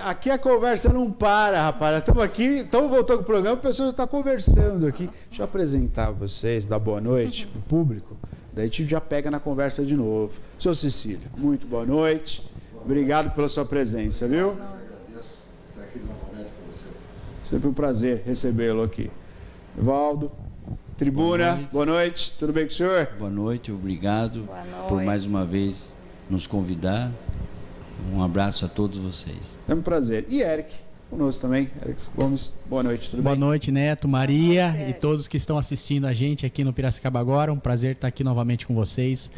aqui a conversa não para, rapaz. Estamos aqui, estamos voltando com o programa, a pessoa está conversando aqui. Deixa eu apresentar vocês, dar boa noite para o público. Daí a gente já pega na conversa de novo. Senhor Cecílio, muito boa noite. Obrigado pela sua presença, viu? Sempre um prazer recebê-lo aqui. Evaldo, tribuna, boa noite. Tudo bem com o senhor? Boa noite, obrigado por mais uma vez nos convidar. Um abraço a todos vocês. É um prazer. E Eric, conosco também. Eric Gomes, boa noite, tudo bem? Boa noite, Neto, Maria e todos que estão assistindo a gente aqui no Piracicaba agora. Um prazer estar aqui novamente com vocês.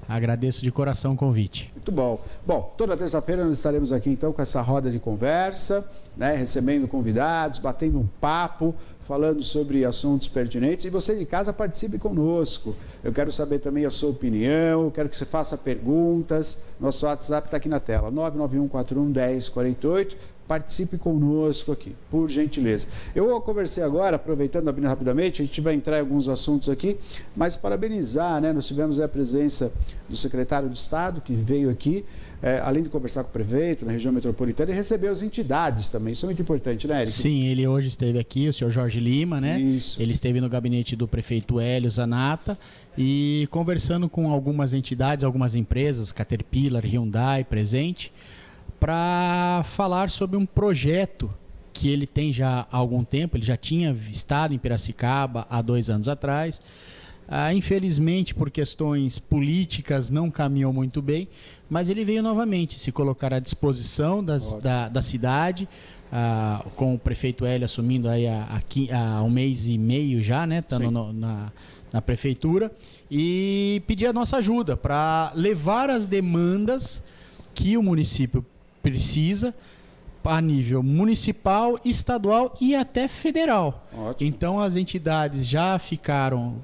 Agradeço de coração o convite. Muito bom. Bom, toda terça-feira nós estaremos aqui então com essa roda de conversa, né, recebendo convidados, batendo um papo, falando sobre assuntos pertinentes. E você de casa participe conosco. Eu quero saber também a sua opinião, quero que você faça perguntas. Nosso WhatsApp está aqui na tela, 991411048. Participe conosco aqui, por gentileza. Eu conversei agora, aproveitando rapidamente, a gente vai entrar em alguns assuntos aqui, mas parabenizar, né? Nós tivemos a presença do secretário de Estado, que veio aqui, além de conversar com o prefeito na região metropolitana, e recebeu as entidades também. Isso é muito importante, né, Eric? Sim, ele hoje esteve aqui, o senhor Jorge Lima, né? Isso. Ele esteve no gabinete do prefeito Hélio Zanata e conversando com algumas entidades, algumas empresas, Caterpillar, Hyundai, presente, para falar sobre um projeto que ele tem já há algum tempo. Ele já tinha estado em Piracicaba há 2 anos atrás. Infelizmente, por questões políticas, não caminhou muito bem, mas ele veio novamente se colocar à disposição da cidade, com o prefeito Hélio assumindo aí há 1 mês e meio já, né, estando na prefeitura, e pedir a nossa ajuda para levar as demandas que o município precisa a nível municipal, estadual e até federal. Ótimo. Então as entidades já ficaram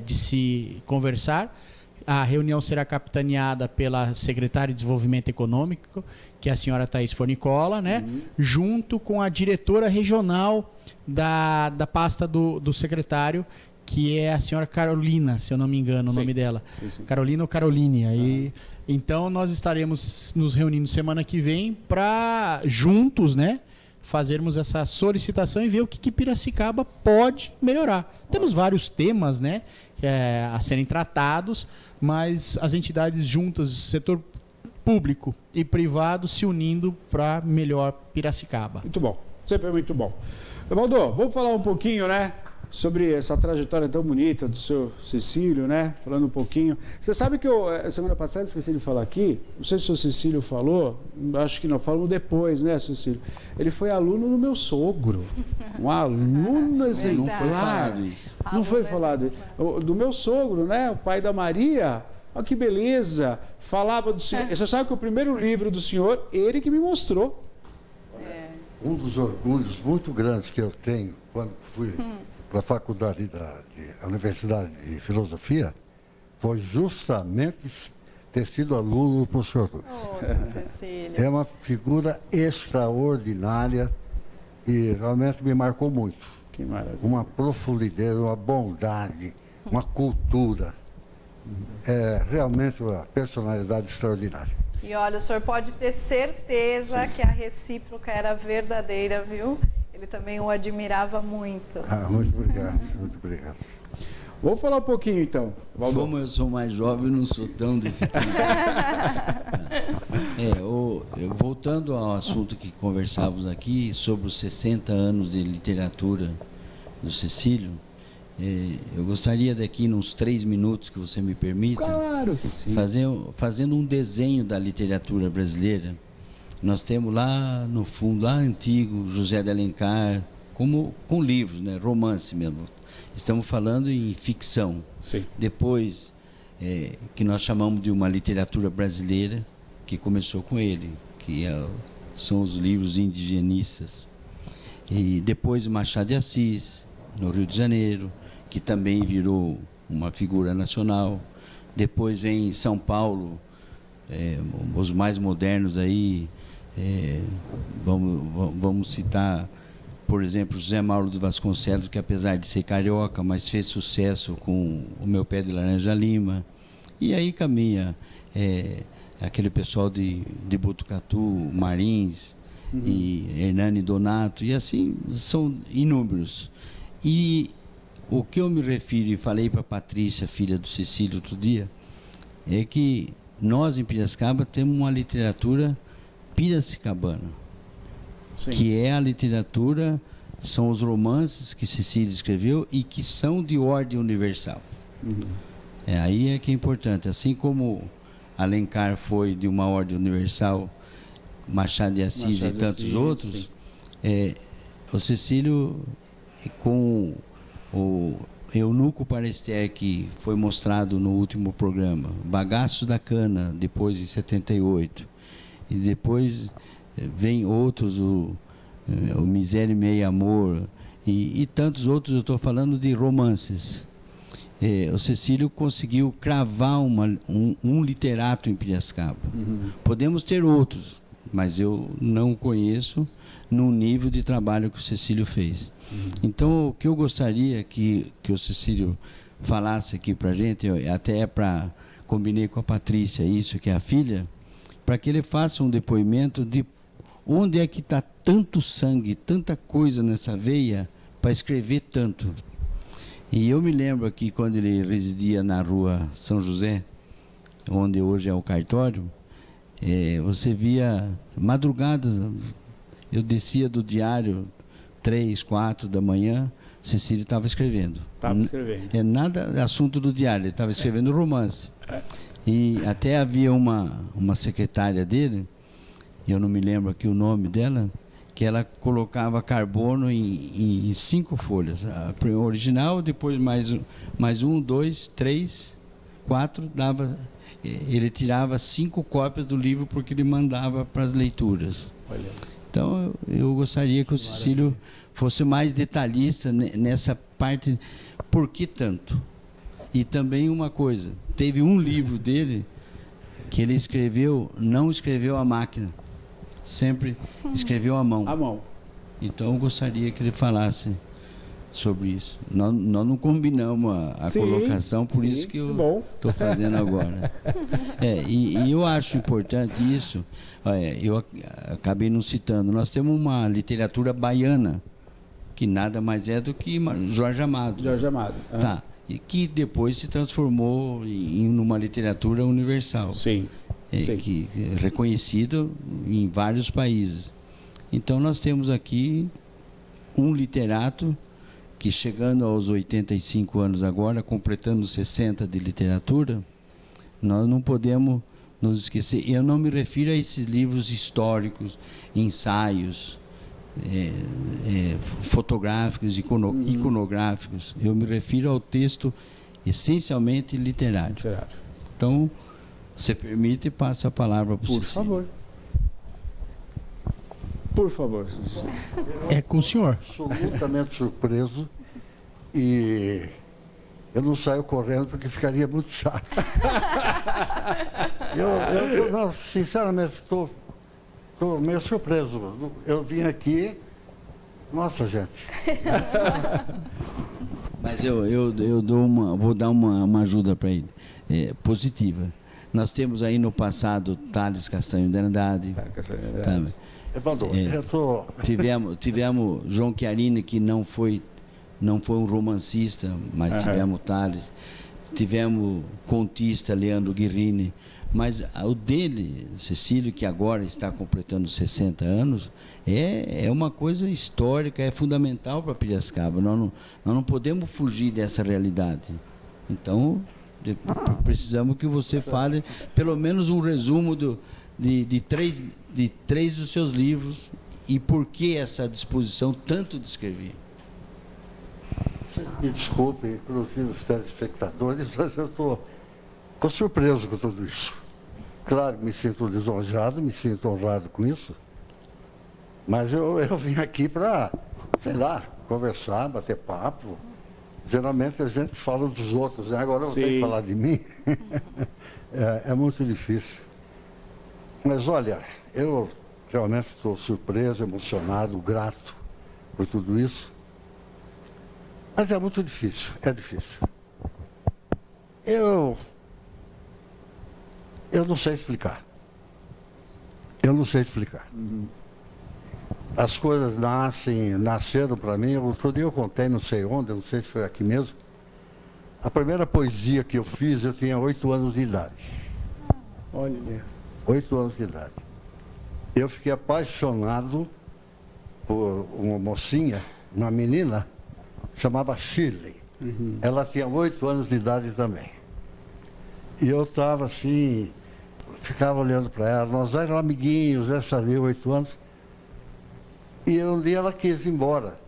de se conversar. A reunião será capitaneada pela secretária de Desenvolvimento Econômico, que é a senhora Thaís Fornicola, né? Junto com a diretora regional da pasta do secretário, que é a senhora Carolina, se eu não me engano o nome dela. Sim. Carolina ou Caroline. Aí, então nós estaremos nos reunindo semana que vem para juntos, né, fazermos essa solicitação e ver o que Piracicaba pode melhorar. Temos vários temas, né, a serem tratados, mas as entidades juntas, setor público e privado, se unindo para melhor Piracicaba. Muito bom, sempre é muito bom. Evaldo, vamos falar um pouquinho, né, sobre essa trajetória tão bonita do seu Cecílio, né? Falando um pouquinho. Você sabe que eu, semana passada, esqueci de falar aqui, não sei se o seu Cecílio falou, acho que não, falamos depois, né, Cecílio? Ele foi aluno do meu sogro. Um aluno exemplar. Não foi falado isso. Não foi falado. Do meu sogro, né? O pai da Maria. Olha que beleza. Falava do senhor. Você sabe que o primeiro livro do senhor, ele que me mostrou. Um dos orgulhos muito grandes que eu tenho quando fui para a faculdade a Universidade de Filosofia foi justamente ter sido aluno do professor. É uma figura extraordinária e realmente me marcou muito. Que maravilha. Uma profundidade, uma bondade, uma cultura. É realmente uma personalidade extraordinária. E olha, o senhor pode ter certeza que a recíproca era verdadeira, viu? Ele também o admirava muito. Muito obrigado, muito obrigado. Vamos falar um pouquinho então, Valdo. Como eu sou mais jovem, eu não sou tão desse tempo. Voltando ao assunto que conversávamos aqui, sobre os 60 anos de literatura do Cecílio, eu gostaria daqui, nos 3 minutos que você me permita, claro que sim, fazendo um desenho da literatura brasileira. Nós temos lá no fundo, lá antigo, José de Alencar, com livros, né, romance mesmo. Estamos falando em ficção. Sim. Depois, que nós chamamos de uma literatura brasileira, que começou com ele, que são os livros indigenistas. E depois Machado de Assis, no Rio de Janeiro, que também virou uma figura nacional. Depois vem São Paulo, os mais modernos aí, vamos citar, por exemplo, José Mauro de Vasconcelos, que apesar de ser carioca, mas fez sucesso com O Meu Pé de Laranja Lima. E aí caminha aquele pessoal de Botucatu, Marins, e Hernani Donato, e assim, são inúmeros. E o que eu me refiro, e falei para a Patrícia, filha do Cecílio, outro dia, é que nós, em Piracicaba, temos uma literatura piracicabana, que é a literatura, são os romances que Cecílio escreveu e que são de ordem universal. Aí é que é importante. Assim como Alencar foi de uma ordem universal, Machado de Assis e tantos outros, o Cecílio, com o Eunuco para Esther, que foi mostrado no último programa, Bagaços da Cana, depois em 78, e depois vem outros, o Miséria e Meio Amor, e tantos outros. Eu estou falando de romances. O Cecílio conseguiu cravar um literato em Piracicaba. Podemos ter outros, mas eu não conheço no nível de trabalho que o Cecílio fez. Então, o que eu gostaria que o Cecílio falasse aqui para a gente, até combinei com a Patrícia, isso, que é a filha, para que ele faça um depoimento de onde é que está tanto sangue, tanta coisa nessa veia para escrever tanto. E eu me lembro aqui, quando ele residia na rua São José, onde hoje é o cartório, você via madrugadas, eu descia do diário 3, 4 da manhã, Cecílio estava escrevendo. Estava escrevendo. Nada assunto do diário, ele estava escrevendo romance. E até havia uma secretária dele, eu não me lembro aqui o nome dela, que ela colocava carbono em 5 folhas. A original, depois mais 1, 2, 3, 4, dava. Ele tirava 5 cópias do livro porque ele mandava para as leituras. Então, eu gostaria que o Cecílio fosse mais detalhista nessa parte. Por que tanto? E também uma coisa, teve um livro dele que ele não escreveu à máquina, sempre escreveu à mão. À mão. Então eu gostaria que ele falasse sobre isso. Nós não combinamos a colocação, por isso que eu estou fazendo agora. E eu acho importante isso. Eu acabei não citando. Nós temos uma literatura baiana, que nada mais é do que Jorge Amado. Jorge Amado. Tá. E que depois se transformou em uma literatura universal. Sim. Que é reconhecido em vários países. Então nós temos aqui um literato que, chegando aos 85 anos agora, completando 60 de literatura, nós não podemos nos esquecer. Eu não me refiro a esses livros históricos, ensaios, fotográficos, iconográficos. Eu me refiro ao texto essencialmente literário. Então, você permite, passa a palavra para o Por favor. Por favor, Cecílio. É com o senhor. Absolutamente surpreso, e eu não saio correndo porque ficaria muito chato. Eu sinceramente, estou meio surpreso. Eu vim aqui, nossa, gente. Mas eu vou dar uma ajuda para ele, positiva. Nós temos aí no passado Tales Castanho de Andrade. Tivemos João Chiarini, que não foi um romancista, mas tivemos Tales. Tivemos contista Leandro Guerrini. Mas o dele, Cecílio, que agora está completando 60 anos, é uma coisa histórica, é fundamental para Piracicaba. Nós não podemos fugir dessa realidade. Então, precisamos que você fale pelo menos um resumo de três dos seus livros e por que essa disposição tanto de escrever. Me desculpe, inclusive os telespectadores, mas eu estou surpreso com tudo isso. Claro que me sinto lisonjado, me sinto honrado com isso, mas eu vim aqui para, sei lá, conversar, bater papo. Geralmente a gente fala dos outros, né? Agora eu tenho que falar de mim. É muito difícil. Mas olha, eu realmente estou surpreso, emocionado, grato por tudo isso. Mas é muito difícil, é difícil. Eu não sei explicar. Eu não sei explicar. as coisas nasceram para mim. Outro dia eu contei, não sei onde, não sei se foi aqui mesmo. A primeira poesia que eu fiz, eu tinha 8 anos de idade. Olha. 8 anos de idade. Eu fiquei apaixonado por uma mocinha, uma menina, chamava Shirley. Ela tinha 8 anos de idade também. E eu estava assim, ficava olhando para ela. Nós éramos amiguinhos, essa ali, 8 anos. E um dia ela quis ir embora.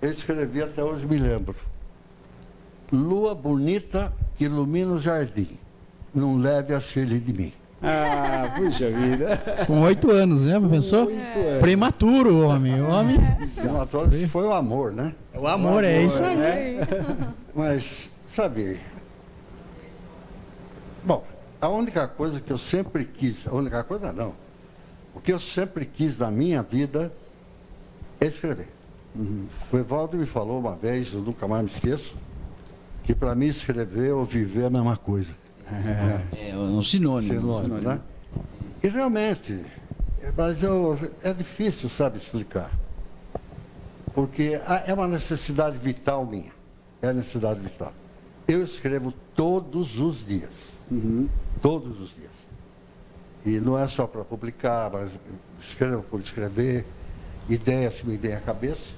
Eu escrevi, até hoje me lembro. Lua bonita que ilumina o jardim, não leve a Shirley de mim. Ah, puxa vida. Com 8 anos, né? Pensou? Prematuro o homem. O homem. Foi o amor, né? O amor, é isso aí. Né? Mas, sabe... Bom, a única coisa que eu sempre quis... A única coisa não. O que eu sempre quis na minha vida é escrever. O Evaldo me falou uma vez, eu nunca mais me esqueço, que para mim escrever ou viver é a mesma coisa. É um sinônimo. Sinônimo, né? E realmente, mas é difícil, sabe, explicar. Porque é uma necessidade vital minha. É necessidade vital. Eu escrevo todos os dias. Todos os dias. E não é só para publicar, mas escrevo por escrever, ideias que me vêm à cabeça.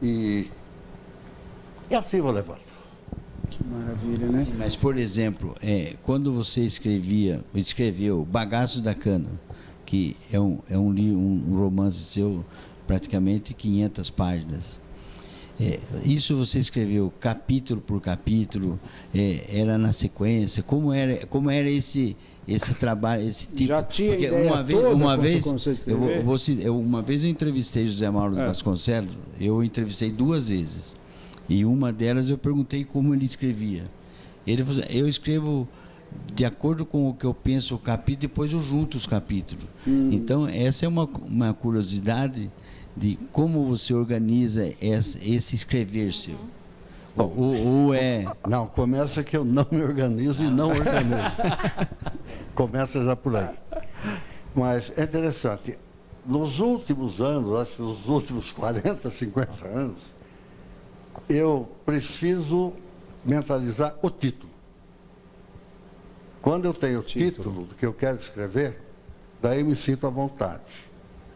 E assim vou levando. Que maravilha, né? Sim, mas, por exemplo, quando você escreveu Bagaço da Cana, que é um romance seu, praticamente 500 páginas. Isso você escreveu capítulo por capítulo, era na sequência? Como era esse trabalho, esse tipo? Já tinha porque ideia uma vez uma eu entrevistei José Mauro Vasconcelos, eu entrevistei 2 vezes. E uma delas eu perguntei como ele escrevia. Ele falou: eu escrevo de acordo com o que eu penso o capítulo, depois eu junto os capítulos. Então, essa é uma curiosidade de como você organiza esse escrever seu. Ou é... Não, começa que eu não me organizo e não organizo. Começa já por aí. Mas é interessante. Nos últimos anos, acho que nos últimos 40, 50 anos, eu preciso mentalizar o título. Quando eu tenho o título do que eu quero escrever, daí eu me sinto à vontade.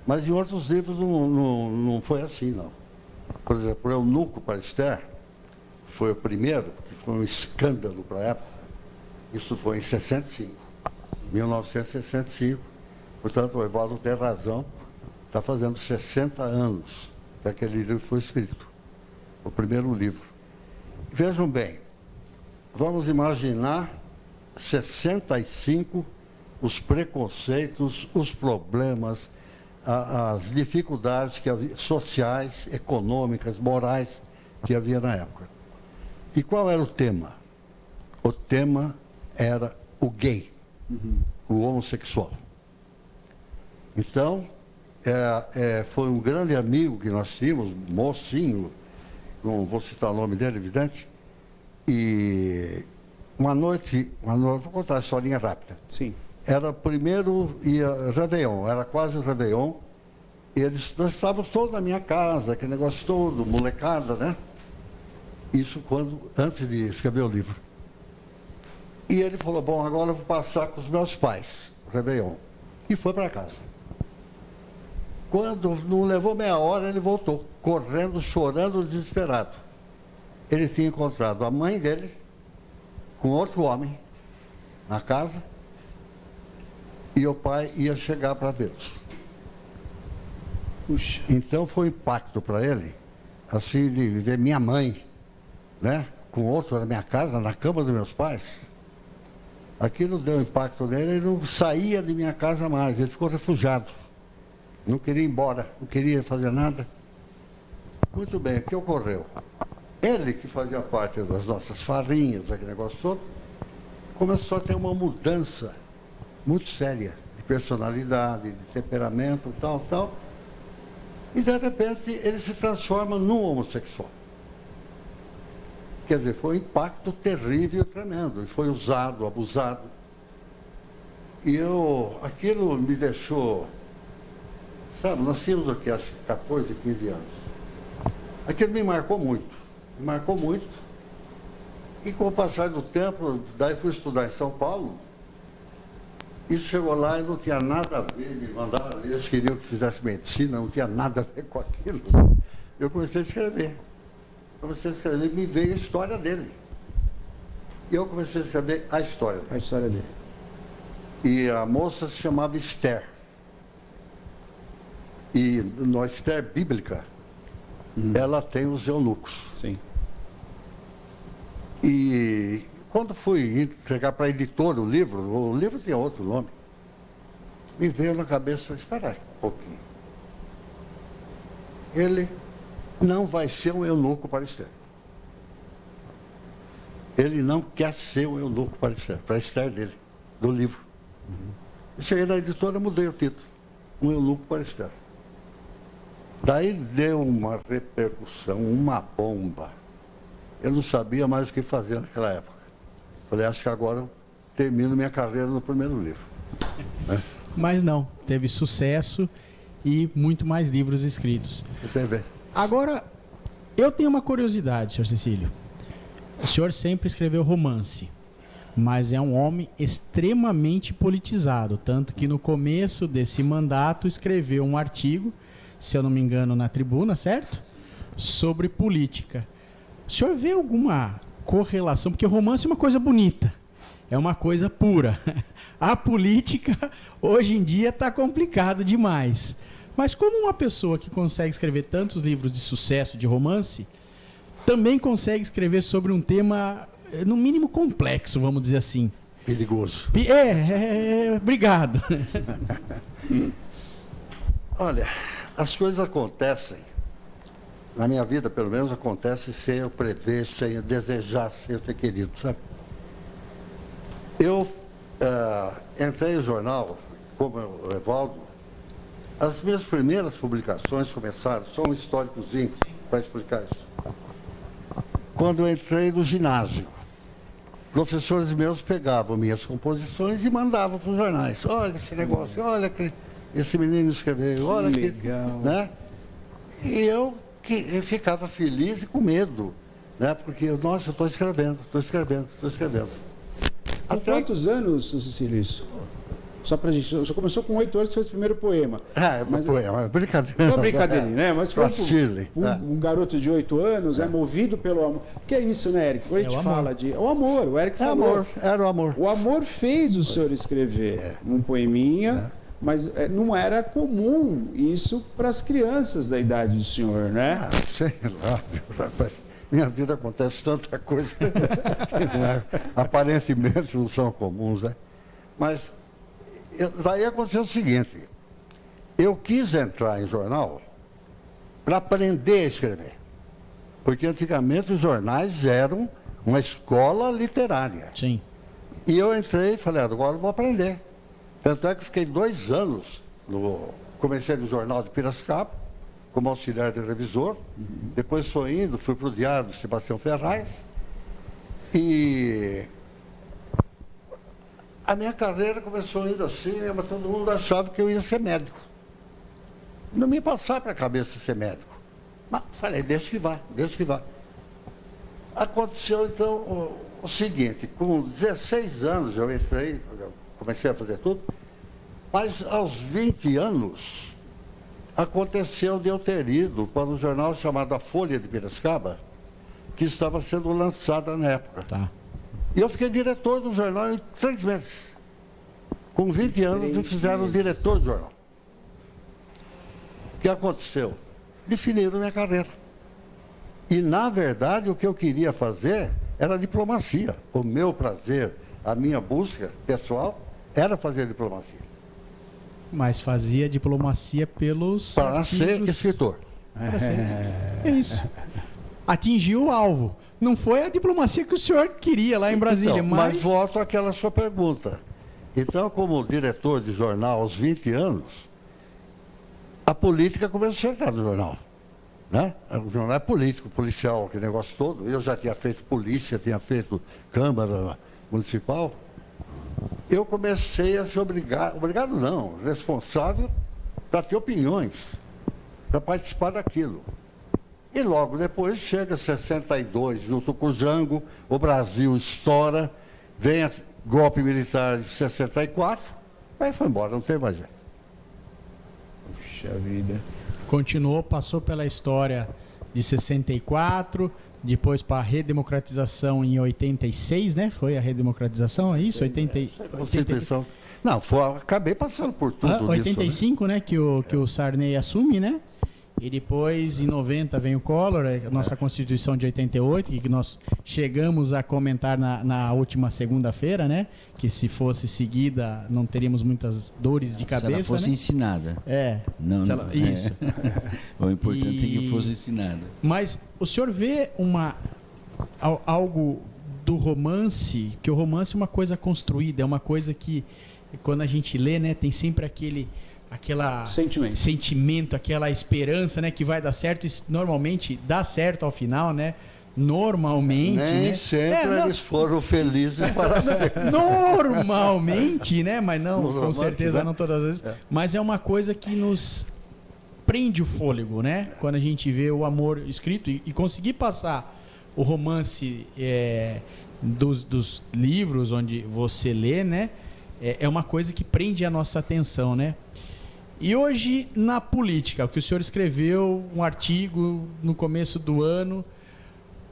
Mas em outros livros não foi assim, não. Por exemplo, o Eunuco para Esther foi o primeiro, que foi um escândalo para a época. Isso foi em 1965. Portanto, o Evaldo tem razão. Está fazendo 60 anos que aquele livro foi escrito. O primeiro livro. Vejam bem, vamos imaginar 65, os preconceitos, os problemas, as dificuldades que havia, sociais, econômicas, morais, que havia na época. E qual era o tema? O tema era o gay, o homossexual. Então, foi um grande amigo que nós tínhamos, mocinho, não vou citar o nome dele, evidente, e uma noite, vou contar a historinha rápida. Sim. Era primeiro Réveillon, era quase o Réveillon, e nós estávamos todos na minha casa, aquele negócio todo, molecada, né? Isso antes de escrever o livro. E ele falou: bom, agora eu vou passar com os meus pais, o Réveillon. E foi para casa. Quando não levou meia hora, ele voltou, correndo, chorando, desesperado. Ele tinha encontrado a mãe dele com outro homem na casa e o pai ia chegar para vê-los. Puxa. Então foi um impacto para ele, assim, de ver minha mãe, né, com outro na minha casa, na cama dos meus pais. Aquilo deu impacto nele, ele não saía de minha casa mais, ele ficou refugiado. Não queria ir embora, não queria fazer nada. Muito bem, o que ocorreu? Ele, que fazia parte das nossas farinhas, aquele negócio todo, começou a ter uma mudança muito séria de personalidade, de temperamento, tal. E, de repente, ele se transforma num homossexual. Quer dizer, foi um impacto terrível e tremendo. E foi usado, abusado. E aquilo me deixou, Sabe, nós tínhamos o quê? Acho que 14, 15 anos. Aquilo me marcou muito. Me marcou muito. E com o passar do tempo, daí fui estudar em São Paulo. E chegou lá e não tinha nada a ver, me mandaram, eles queriam que fizesse medicina, não tinha nada a ver com aquilo. Eu comecei a escrever. E me veio a história dele. E eu comecei a escrever a história dele. A história dele. E a moça se chamava Esther. E na Esther bíblica, ela tem os eunucos. Sim. E quando fui entregar para a editora o livro tinha outro nome, me veio na cabeça, espera aí um pouquinho. Ele não vai ser um eunuco para Esther. Ele não quer ser um eunuco para a Esther dele, do livro. Eu cheguei na editora, mudei o título. Um eunuco para Esther. Daí deu uma repercussão, uma bomba. Eu não sabia mais o que fazer naquela época. Falei, acho que agora eu termino minha carreira no primeiro livro. Mas não, teve sucesso e muito mais livros escritos. Você vê. Agora, eu tenho uma curiosidade, senhor Cecílio. O senhor sempre escreveu romance, mas é um homem extremamente politizado, tanto que no começo desse mandato escreveu um artigo, se eu não me engano, na Tribuna, certo? Sobre política. O senhor vê alguma correlação? Porque o romance é uma coisa bonita, é uma coisa pura. A política, hoje em dia, está complicado demais. Mas como uma pessoa que consegue escrever tantos livros de sucesso, de romance, também consegue escrever sobre um tema, no mínimo, complexo, vamos dizer assim? Perigoso. Obrigado. Olha, as coisas acontecem, na minha vida, pelo menos, acontecem sem eu prever, sem eu desejar, sem eu ter querido, sabe? Eu entrei no jornal, como o Evaldo, as minhas primeiras publicações começaram, só um históricozinho para explicar isso. Quando eu entrei no ginásio, professores meus pegavam minhas composições e mandavam para os jornais. Olha esse negócio, olha que esse menino escreveu, olha que legal. Né? E eu ficava feliz e com medo, né? Porque, nossa, eu estou escrevendo. Há quantos anos, Cecílio, isso? Só pra gente. Você começou com 8 anos, fez o primeiro poema. Mas poema, brincadeira. Não, brincadeirinha, né? Mas foi Chile, um garoto de 8 anos, movido pelo amor. Que é isso, né, Eric? Quando a gente fala de. O amor, o Eric falou. Era o amor. O amor fez o senhor escrever um poeminha, mas não era comum isso para as crianças da idade do senhor, né? Sei lá, rapaz. Minha vida acontece tanta coisa que aparentemente não são comuns, né? Mas daí aconteceu o seguinte, eu quis entrar em jornal para aprender a escrever. Porque antigamente os jornais eram uma escola literária. Sim. E eu entrei e falei, agora eu vou aprender. Tanto é que fiquei 2 anos, comecei no Jornal de Piracicaba, como auxiliar de revisor. Depois fui para o Diário do Sebastião Ferraz. E a minha carreira começou indo assim, mas todo mundo achava que eu ia ser médico. Não me passava para a cabeça ser médico. Mas falei, deixa que vá. Aconteceu então o seguinte, com 16 anos eu entrei, comecei a fazer tudo, mas aos 20 anos aconteceu de eu ter ido para um jornal chamado A Folha de Piracicaba, que estava sendo lançada na época. Tá. E eu fiquei diretor do jornal em 3 meses. Com 20 anos me fizeram diretor do jornal. O que aconteceu? Definiram minha carreira. E, na verdade, o que eu queria fazer era diplomacia. O meu prazer, a minha busca pessoal, era fazer diplomacia. Mas fazia diplomacia pelos Para ser escritor. É isso. Atingiu o alvo. Não foi a diplomacia que o senhor queria lá em Brasília, então, mas volto àquela sua pergunta. Então, como diretor de jornal aos 20 anos, a política começou a entrar no jornal. Né? O jornal é político, policial, aquele negócio todo. Eu já tinha feito polícia, tinha feito Câmara Municipal. Eu comecei a ser responsável para ter opiniões, para participar daquilo. E logo depois chega 62, junto com o Jango, o Brasil estoura, vem o golpe militar de 64, aí foi embora, não tem mais jeito. Puxa vida. Continuou, passou pela história de 64, depois para a redemocratização em 86, né? Foi a redemocratização, é isso? 80... Não, acabei passando por tudo isso. 85, né? Que o Sarney assume, né? E depois, em 90, vem o Collor, a nossa Constituição de 88, que nós chegamos a comentar na última segunda-feira, né? Que se fosse seguida, não teríamos muitas dores de cabeça, se ela fosse, né, ensinada. Não, isso. O importante é que fosse ensinada. Mas o senhor vê algo do romance, que o romance é uma coisa construída, é uma coisa que, quando a gente lê, né, tem sempre aquele sentimento, aquela esperança, né, que vai dar certo, e normalmente dá certo ao final, né? Normalmente, nem né? sempre eles foram felizes para sempre. Normalmente, né? Mas não, com certeza, né? Não todas as vezes. Mas é uma coisa que nos prende o fôlego, né? Quando a gente vê o amor escrito e conseguir passar o romance dos livros onde você lê, né? É uma coisa que prende a nossa atenção, né? E hoje, na política, o que o senhor escreveu, um artigo no começo do ano,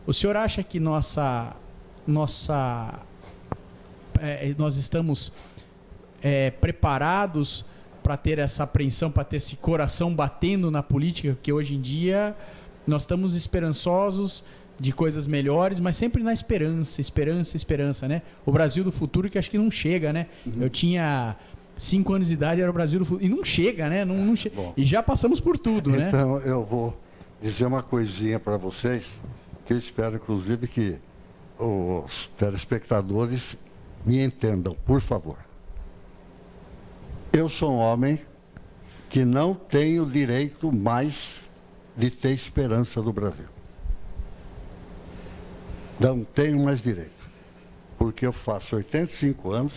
o senhor acha que nós estamos preparados para ter essa apreensão, para ter esse coração batendo na política? Porque hoje em dia nós estamos esperançosos de coisas melhores, mas sempre na esperança, né? O Brasil do futuro que acho que não chega, né? Eu tinha 5 anos de idade, era o Brasil do futuro. E não chega, né? Não chega. E já passamos por tudo, né? Então, eu vou dizer uma coisinha para vocês, que eu espero, inclusive, que os telespectadores me entendam, por favor. Eu sou um homem que não tenho direito mais de ter esperança do Brasil. Não tenho mais direito. Porque eu faço 85 anos,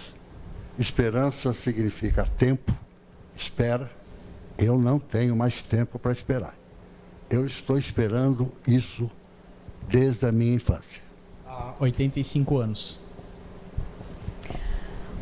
esperança significa tempo, espera. Eu não tenho mais tempo para esperar. Eu estou esperando isso desde a minha infância. Há 85 anos.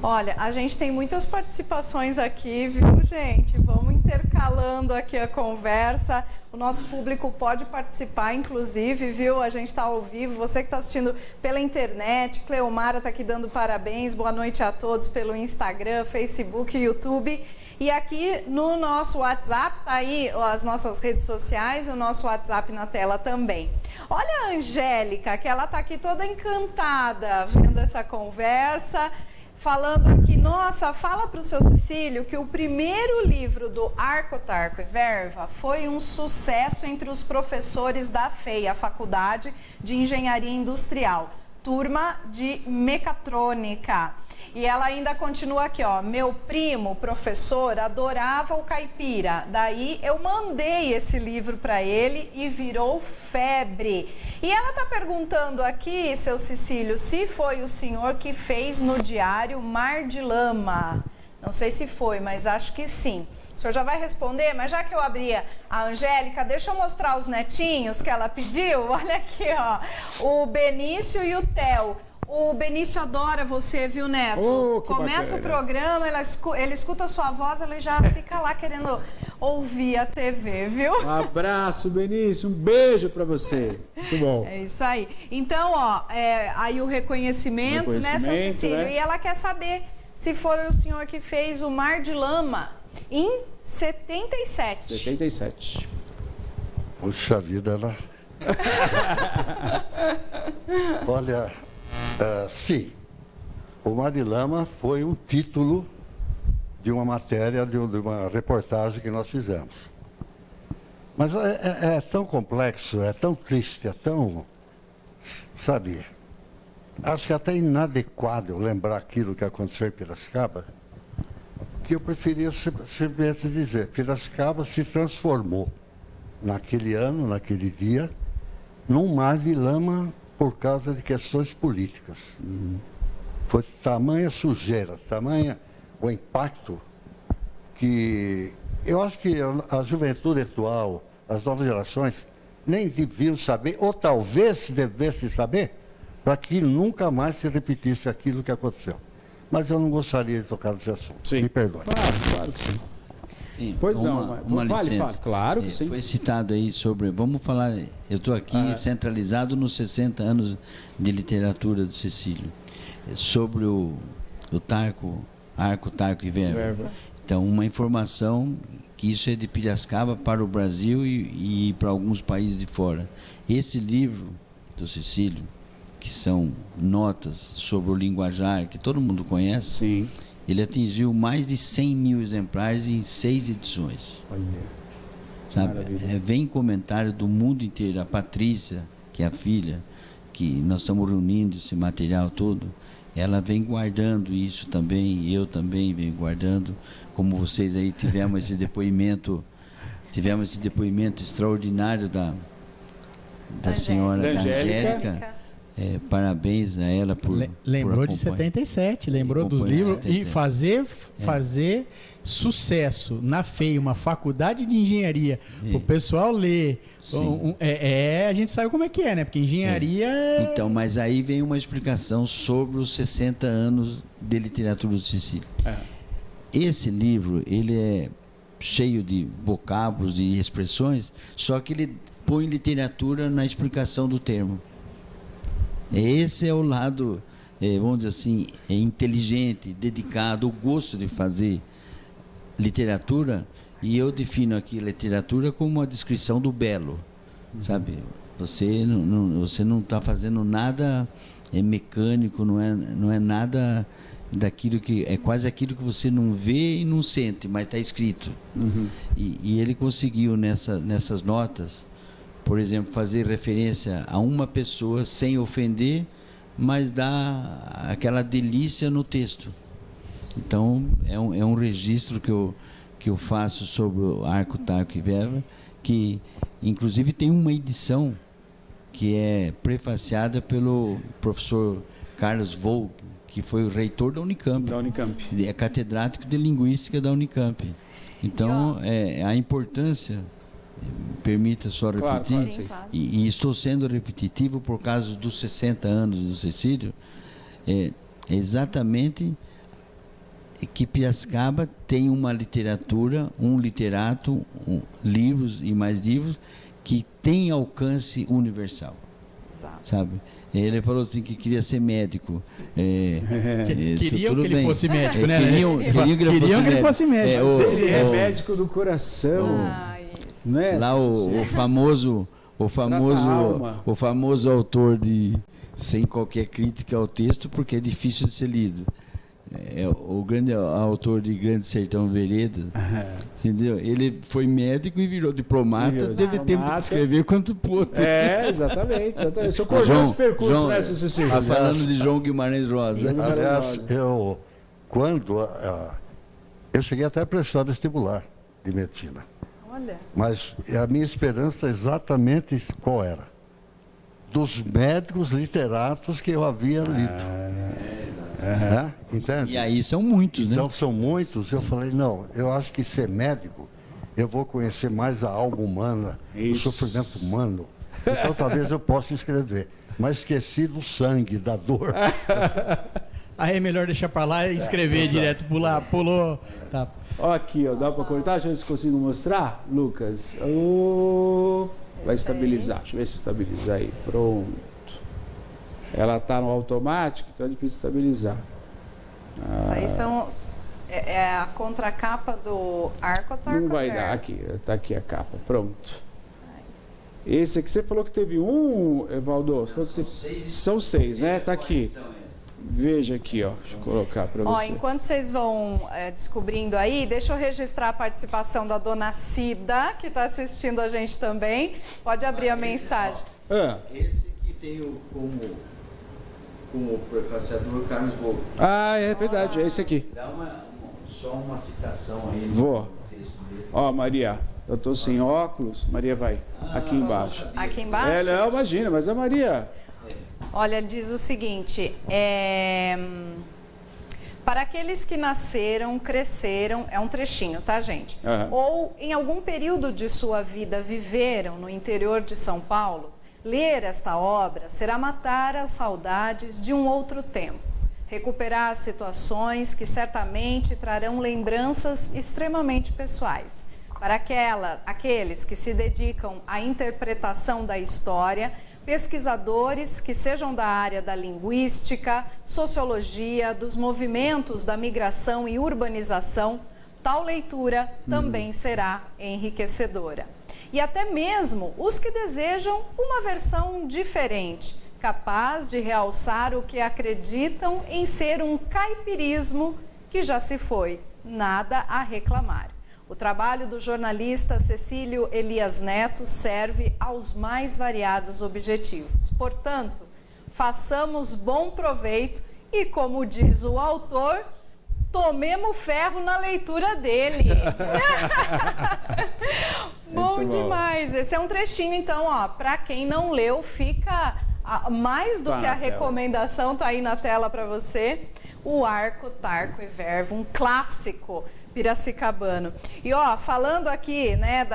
Olha, a gente tem muitas participações aqui, viu, gente? Vamos intercalando aqui a conversa. O nosso público pode participar, inclusive, viu? A gente está ao vivo. Você que está assistindo pela internet, Cleomara está aqui dando parabéns. Boa noite a todos pelo Instagram, Facebook, YouTube. E aqui no nosso WhatsApp, tá aí as nossas redes sociais, o nosso WhatsApp na tela também. Olha a Angélica, que ela está aqui toda encantada vendo essa conversa. Falando aqui, nossa, fala para o seu Cecílio que o primeiro livro do Arco, Tarco e Verva foi um sucesso entre os professores da FEI, a Faculdade de Engenharia Industrial, turma de mecatrônica. E ela ainda continua aqui, ó, meu primo, professor, adorava o caipira, daí eu mandei esse livro para ele e virou febre. E ela está perguntando aqui, seu Cecílio, se foi o senhor que fez no diário Mar de Lama. Não sei se foi, mas acho que sim. O senhor já vai responder, mas já que eu abri a Angélica, deixa eu mostrar os netinhos que ela pediu. Olha aqui, ó, o Benício e o Theo. O Benício adora você, viu, Neto? Começa bacana. O programa, ele escuta a sua voz, ele já fica lá querendo ouvir a TV, viu? Um abraço, Benício, um beijo pra você. Muito bom. É isso aí. Então, ó, aí o reconhecimento, né, seu Cecílio? Né? E ela quer saber se foi o senhor que fez o Mar de Lama em 77. 77. Puxa vida, ela... Olha... sim, o Mar de Lama foi um título de uma matéria, de uma reportagem que nós fizemos. Mas é tão complexo, é tão triste, é tão, sabe, acho que até inadequado eu lembrar aquilo que aconteceu em Piracicaba, que eu preferia simplesmente dizer, Piracicaba se transformou naquele ano, naquele dia, num mar de lama por causa de questões políticas. Foi tamanha sujeira, tamanha o impacto, que eu acho que a juventude atual, as novas gerações, nem deviam saber, ou talvez devessem saber, para que nunca mais se repetisse aquilo que aconteceu. Mas eu não gostaria de tocar nesse assunto. Sim. Me perdoe. Claro que sim. Sim, Pois não, uma fale, licença. fale. Claro que sim. Foi citado aí sobre, vamos falar, eu estou aqui centralizado nos 60 anos de literatura do Cecílio, sobre o Arco, Tarco e Verba. Então, uma informação que isso é de Piracicaba para o Brasil e para alguns países de fora. Esse livro do Cecílio, que são notas sobre o linguajar, que todo mundo conhece, Sim. ele atingiu mais de 100 mil exemplares em 6 edições. Olha. Sabe? Maravilha. Vem comentário do mundo inteiro. A Patrícia, que é a filha, que nós estamos reunindo esse material todo, ela vem guardando isso também, eu também venho guardando, como vocês aí tivemos esse depoimento extraordinário da senhora Da da Angélica. Angélica. Parabéns a ela por Lembrou de acompanhar. 77, lembrou dos Acompanhar livros e 77. fazer sucesso na FEI, uma faculdade de engenharia, o pessoal ler. Sim. A gente sabe como é que é, né? Porque engenharia é... Então, mas aí vem uma explicação sobre os 60 anos de literatura do Cecílio. Esse livro, ele é cheio de vocábulos e expressões, só que ele põe literatura na explicação do termo. Esse é o lado, vamos dizer assim, inteligente, dedicado, o gosto de fazer literatura, e eu defino aqui literatura como a descrição do belo, sabe? Você não está fazendo nada mecânico, não é nada daquilo que é quase aquilo que você não vê e não sente, mas está escrito. E ele conseguiu nessas notas, por exemplo, fazer referência a uma pessoa sem ofender, mas dar aquela delícia no texto. Então, é um registro que eu faço sobre o Arco, Tarco e Verba, que inclusive tem uma edição que é prefaciada pelo professor Carlos Volk, que foi o reitor da Unicamp. Da Unicamp. É catedrático de Linguística da Unicamp. Então, a importância, permita só repetir, Claro. Sim, claro. e estou sendo repetitivo por causa dos 60 anos do Cecílio, é exatamente que Piracicaba tem uma literatura, um literato, livros e mais livros, que tem alcance universal. Exato. Sabe? Ele falou assim que queria ser médico. Queriam tudo que ele bem. fosse médico, né? Queriam que ele fosse médico. Ele é médico do coração. Isso. Não é? Lá o famoso autor de Sem Qualquer Crítica ao Texto, porque é difícil de ser lido. O grande autor de Grande Sertão Veredas, entendeu? Ele foi médico e virou diplomata, teve tempo de escrever quanto pôde. Exatamente. O senhor cortou esse percurso, né, seu Cecílio? Tá falando de João Guimarães Rosa. Aliás, eu cheguei até a prestar vestibular de medicina. Olha. Mas a minha esperança exatamente qual era? Dos médicos literatos que eu havia lido. Entende? E aí são muitos, né? Então são muitos. Eu falei, não, eu acho que ser médico, eu vou conhecer mais a alma humana, Isso. o sofrimento humano. Então talvez eu possa escrever. Mas esqueci do sangue, da dor. Aí é melhor deixar pra lá e escrever direto, pulou. Tá. Ó, aqui, ó, dá pra cortar? Deixa eu ver se consigo mostrar, Lucas. Vai estabilizar. Deixa eu ver se estabiliza aí. Pronto. Ela tá no automático, então é difícil estabilizar. Isso aí são... É a contracapa do Arco, Tarco Não vai Verba. dar. Aqui, tá aqui a capa. Pronto. Esse aqui, você falou que teve um, Evaldo? São 6, né? Tá aqui. Veja aqui, ó. Deixa eu colocar para Ó, você. enquanto vocês vão descobrindo aí, deixa eu registrar a participação da dona Cida, que está assistindo a gente também. Pode abrir a mensagem. Esse que tem como prefaciador Carlos Volk. É verdade, é esse aqui. Dá só uma citação aí. Vou. No texto dele. Ó, Maria, eu tô sem óculos. Maria vai aqui embaixo. Aqui embaixo? Não, imagina, mas a Maria... Olha, diz o seguinte, Para aqueles que nasceram, cresceram, é um trechinho, tá, gente? Ou em algum período de sua vida viveram no interior de São Paulo, ler esta obra será matar as saudades de um outro tempo, recuperar situações que certamente trarão lembranças extremamente pessoais. Para aqueles que se dedicam à interpretação da história, pesquisadores que sejam da área da linguística, sociologia, dos movimentos da migração e urbanização, tal leitura também será enriquecedora. E até mesmo os que desejam uma versão diferente, capaz de realçar o que acreditam em ser um caipirismo que já se foi, nada a reclamar. O trabalho do jornalista Cecílio Elias Neto serve aos mais variados objetivos. Portanto, façamos bom proveito e, como diz o autor, tomemos ferro na leitura dele. Bom demais. Esse é um trechinho, então, ó, para quem não leu, fica mais do que a recomendação, tá aí na tela para você. O Arco, Tarco e Verbo, um clássico piracicabano. E ó, falando aqui, né,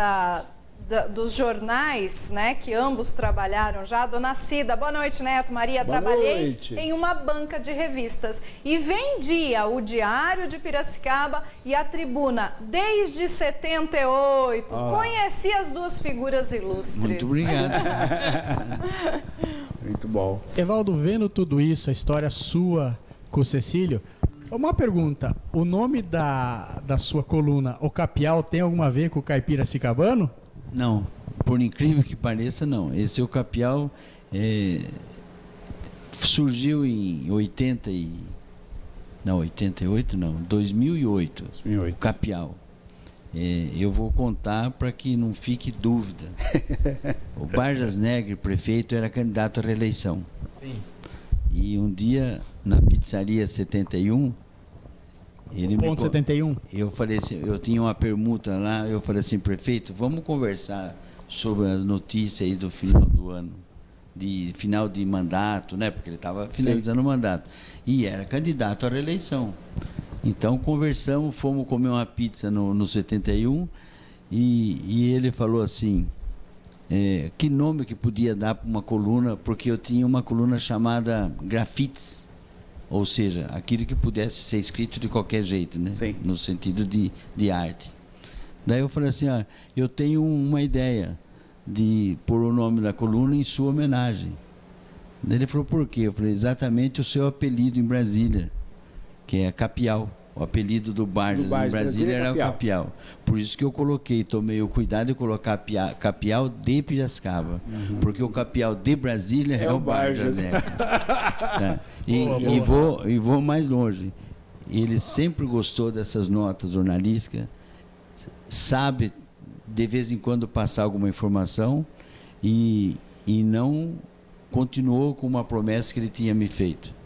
dos jornais, né, que ambos trabalharam já, Dona Cida, boa noite, Neto, Maria, trabalhei em uma banca de revistas e vendia o Diário de Piracicaba e a Tribuna desde 78. Conheci as duas figuras ilustres. Muito obrigado. Muito bom. Evaldo, vendo tudo isso, a história sua com o Cecílio, uma pergunta, o nome da sua coluna, O Capial, tem alguma a ver com o caipiracicabano? Não, por incrível que pareça, não. Esse O Capial surgiu em 2008, o Capial. Eu vou contar para que não fique dúvida. O Vargas Negre, prefeito, era candidato à reeleição. Sim. E um dia, na pizzaria 71, Ponto 71? Eu falei assim, eu tinha uma permuta lá, eu falei assim, prefeito, vamos conversar sobre as notícias aí do final do ano, de final de mandato, né? Porque ele estava finalizando o mandato. E era candidato à reeleição. Então conversamos, fomos comer uma pizza no 71 e ele falou assim, que nome que podia dar para uma coluna, porque eu tinha uma coluna chamada Grafites, ou seja, aquilo que pudesse ser escrito de qualquer jeito, né? Sim. No sentido de arte. Daí eu falei assim, eu tenho uma ideia de pôr o nome da coluna em sua homenagem. Daí ele falou, por quê? Eu falei, exatamente o seu apelido em Brasília, que é Capial. O apelido do Vargas em Brasília era o Capial. Por isso que eu tomei o cuidado de colocar Capial de Piracicaba. Porque o Capial de Brasília é o Vargas. Né? Tá. E vou mais longe. Ele sempre gostou dessas notas jornalísticas, sabe de vez em quando passar alguma informação e não continuou com uma promessa que ele tinha me feito.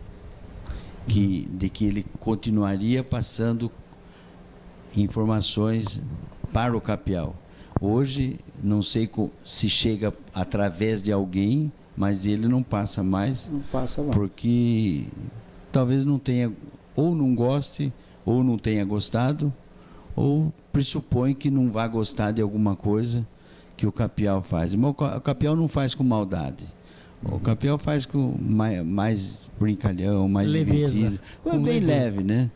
De que ele continuaria passando informações para o Capial. Hoje, não sei se chega através de alguém, mas ele não passa mais. Não passa mais. Porque talvez não tenha, ou não goste, ou não tenha gostado, ou pressupõe que não vai gostar de alguma coisa que o Capial faz. Mas o Capial não faz com maldade. O Capial faz com mais brincalhão, mais divertido. Bem leve, né?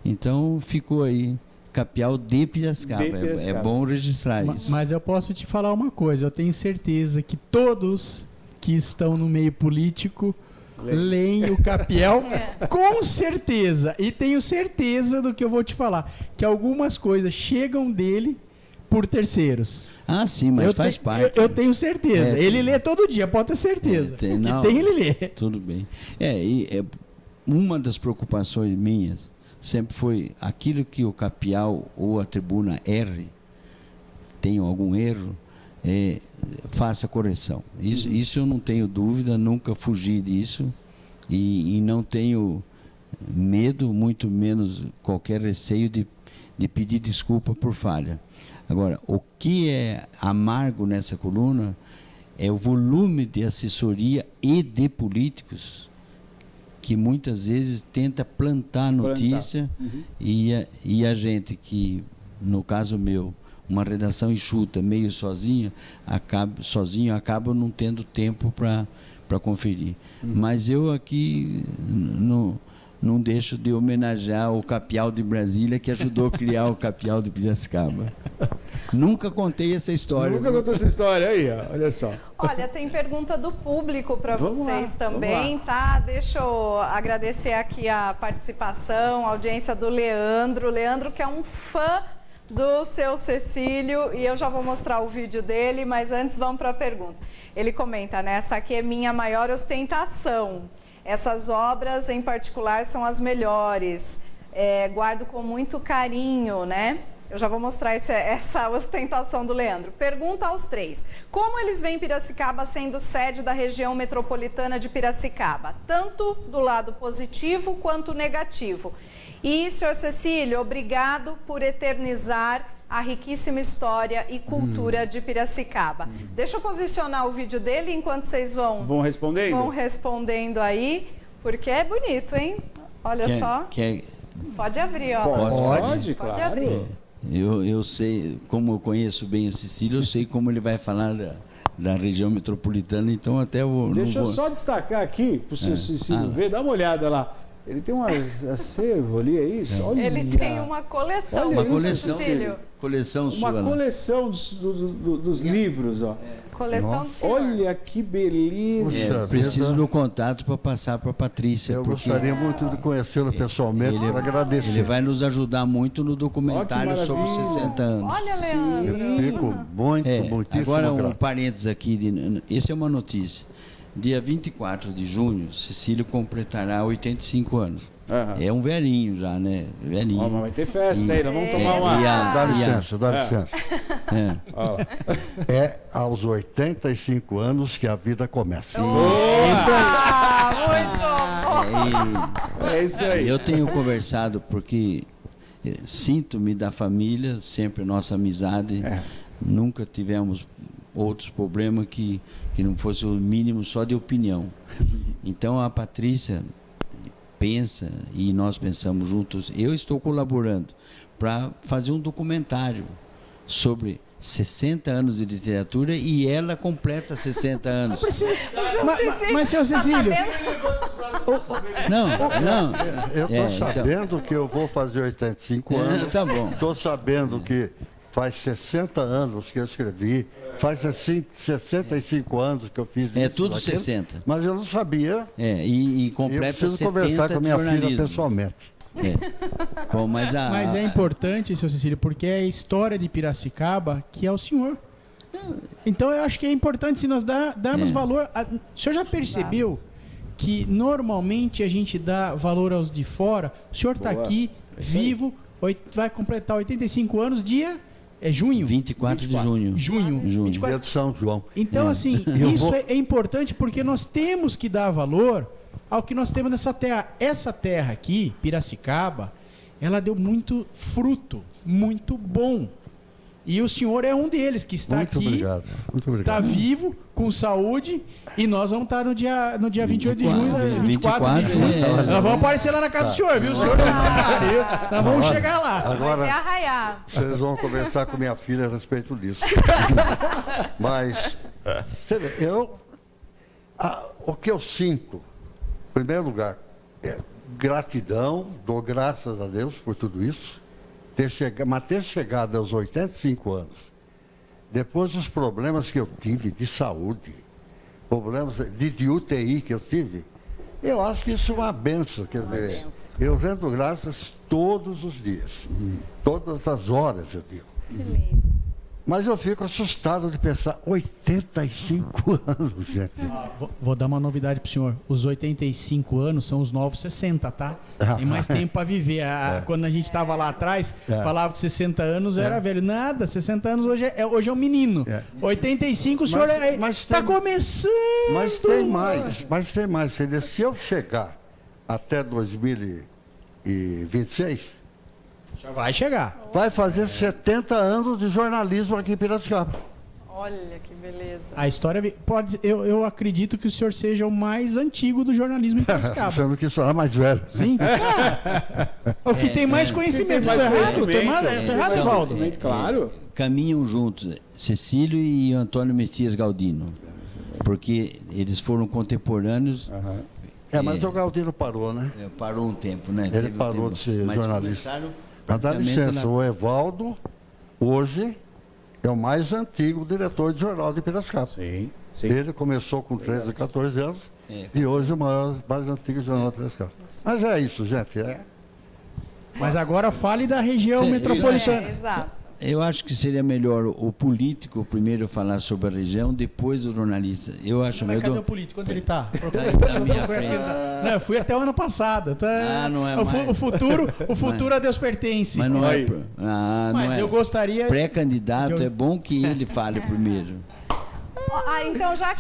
Então ficou aí, Capial de Piracicaba. É bom registrar isso. Mas eu posso te falar uma coisa, eu tenho certeza que todos que estão no meio político leem o Capial, com certeza. E tenho certeza do que eu vou te falar, que algumas coisas chegam dele por terceiros. Ah, sim, mas faz parte. Eu tenho certeza. Ele lê todo dia, pode ter certeza. Ele lê. Tudo bem. Uma das preocupações minhas sempre foi aquilo que o Capial ou a Tribuna erre, tem algum erro, faça correção. Isso eu não tenho dúvida, nunca fugi disso e não tenho medo, muito menos qualquer receio de pedir desculpa por falha. Agora, o que é amargo nessa coluna é o volume de assessoria e de políticos que muitas vezes tenta plantar notícia e a gente que, no caso meu, uma redação enxuta, meio sozinho, acaba não tendo tempo para conferir. Mas eu aqui não deixo de homenagear o Capial de Brasília, que ajudou a criar o Capial de Piracicaba. Nunca contei essa história. Nunca contou essa história aí, ó. Olha só. Olha, tem pergunta do público para vocês lá, também, tá? Deixa eu agradecer aqui a participação, a audiência do Leandro. Leandro, que é um fã do seu Cecílio, e eu já vou mostrar o vídeo dele, mas antes vamos para a pergunta. Ele comenta, né? Essa aqui é minha maior ostentação. Essas obras em particular são as melhores. Guardo com muito carinho, né? Eu já vou mostrar essa ostentação do Leandro. Pergunta aos três. Como eles veem Piracicaba sendo sede da região metropolitana de Piracicaba? Tanto do lado positivo quanto negativo. E, senhor Cecílio, obrigado por eternizar a riquíssima história e cultura de Piracicaba. Deixa eu posicionar o vídeo dele enquanto vocês vão respondendo aí, porque é bonito, hein? Olha só. Pode abrir, ó. Pode, claro. Abrir. Eu sei, como eu conheço bem o Cecílio, eu sei como ele vai falar da região metropolitana, então até eu Deixa eu só destacar aqui para o seu Cecílio ver, dá uma olhada lá. Ele tem um acervo ali, é isso? Olha. Ele tem uma coleção. Olha uma isso, coleção, Cecílio. coleção sua. Uma coleção dos livros, ó. Coleção do senhor. Olha que beleza. Preciso do contato para passar para a Patrícia. Eu gostaria muito de conhecê-lo pessoalmente, para agradecer. Ele vai nos ajudar muito no documentário sobre os 60 anos. Olha, Leandro. Eu fico muitíssimo Agora, um grato. parênteses aqui. Essa é uma notícia. Dia 24 de junho, Cecílio completará 85 anos. É um velhinho já, né? Velhinho. Mas vai ter festa aí, nós vamos tomar uma... Dá licença. É aos 85 anos que a vida começa. Muito bom. É isso aí. Eu tenho conversado porque sinto-me da família, sempre nossa amizade. Nunca tivemos outros problemas que não fosse o mínimo só de opinião. Então a Patrícia pensa, e nós pensamos juntos, eu estou colaborando para fazer um documentário sobre 60 anos de literatura e ela completa 60 anos. Mas, senhor Cecílio... Não. Eu estou sabendo que eu vou fazer 85 anos. Tá bom. Estou sabendo que faz 60 anos que eu escrevi, faz assim 65 anos que eu fiz isso. É tudo 60. Mas eu não sabia. E completa 70 eu preciso conversar com a minha filha pessoalmente. Bom, mas é importante, seu Cecílio, porque é a história de Piracicaba que é o senhor. Então eu acho que é importante se nós darmos valor. O senhor já percebeu que normalmente a gente dá valor aos de fora? O senhor está aqui, vivo, vai completar 85 anos, dia... É junho? 24 de junho. Junho. Dia de São João. Então, assim, isso é importante porque nós temos que dar valor ao que nós temos nessa terra. Essa terra aqui, Piracicaba, ela deu muito fruto, muito bom. E o senhor é um deles que está muito aqui, obrigado. Muito obrigado. Está vivo, com saúde, e nós vamos estar no dia 28 de junho, 24 de junho. Nós vamos aparecer lá na casa do senhor, viu? O senhor nós vamos chegar lá. Agora, arraiar. Vocês vão conversar com minha filha a respeito disso. Mas, você vê, o que eu sinto, em primeiro lugar, é gratidão, dou graças a Deus por tudo isso. Ter chegado aos 85 anos, depois dos problemas que eu tive de saúde, problemas de UTI que eu tive, eu acho que isso é uma benção. Quer dizer, eu rendo graças todos os dias, todas as horas, eu digo. Que lindo. Mas eu fico assustado de pensar, 85 anos, gente. Vou dar uma novidade pro senhor. Os 85 anos são os novos 60, tá? Tem mais tempo para viver. Quando a gente estava lá atrás, falava que 60 anos era velho. Nada, 60 anos hoje é um menino. 85 o senhor está começando. Mas tem mais. Se eu chegar até 2026... Já vai chegar. Vai fazer 70 anos de jornalismo aqui em Piracicaba. Olha que beleza. A história pode. Eu acredito que o senhor seja o mais antigo do jornalismo em Piracicaba. Achando que sou mais velho. Sim? O que tem mais conhecimento. mais Tô errado, conhecimento. tô errado, Evaldo. Claro. Caminham juntos, Cecílio e Antônio Messias Galdino, porque eles foram contemporâneos. Mas o Galdino parou, né? Parou um tempo, né? Ele parou de ser jornalista. Mas dá licença, o Evaldo, hoje, é o mais antigo diretor de jornal de Piracicaba. Sim. Ele começou com 13, 14 anos e hoje é o mais antigo jornal de Piracicaba. Mas é isso, gente. Mas agora fale da região metropolitana. Exato. Eu acho que seria melhor o político primeiro falar sobre a região, depois o jornalista. Eu acho. Mas cadê o político? Onde ele está? Tá à minha frente. Não, eu fui até o ano passado. Não é mais. O futuro a Deus pertence. Mas não é. Mas eu gostaria. Pré-candidato é bom que ele fale primeiro. Então, já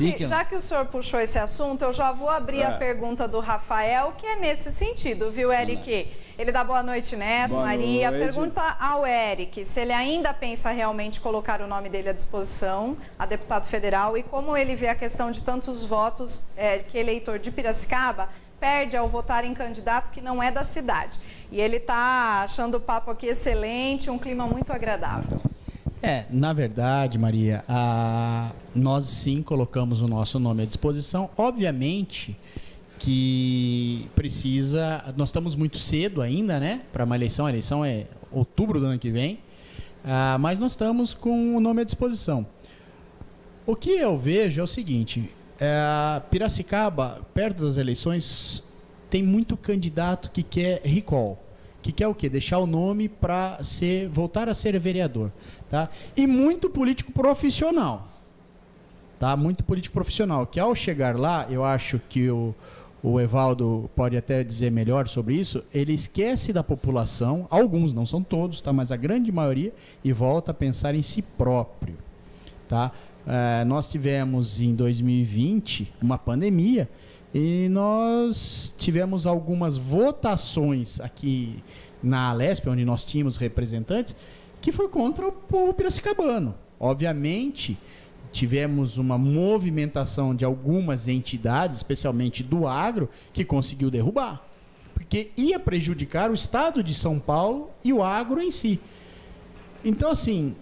que o senhor puxou esse assunto, eu já vou abrir a pergunta do Rafael, que é nesse sentido, viu, Eric? Ele dá boa noite, Neto, boa Maria. Noite. Pergunta ao Eric se ele ainda pensa realmente colocar o nome dele à disposição, a deputado federal, e como ele vê a questão de tantos votos que eleitor de Piracicaba perde ao votar em candidato que não é da cidade. E ele está achando o papo aqui excelente, um clima muito agradável. Na verdade, Maria, nós sim colocamos o nosso nome à disposição. Obviamente que nós estamos muito cedo ainda, né, para uma eleição. A eleição é outubro do ano que vem, mas nós estamos com o nome à disposição. O que eu vejo é o seguinte: Piracicaba, perto das eleições, tem muito candidato que quer recall. Que quer o quê? Deixar o nome para voltar a ser vereador. Tá? E muito político profissional. Tá? Muito político profissional. Que ao chegar lá, eu acho que o Evaldo pode até dizer melhor sobre isso, ele esquece da população, alguns, não são todos, tá? Mas a grande maioria, e volta a pensar em si próprio. Tá? Nós tivemos em 2020 uma pandemia, e nós tivemos algumas votações aqui na Alesp, onde nós tínhamos representantes, que foi contra o povo piracicabano. Obviamente, tivemos uma movimentação de algumas entidades, especialmente do agro, que conseguiu derrubar. Porque ia prejudicar o estado de São Paulo e o agro em si. Então, assim,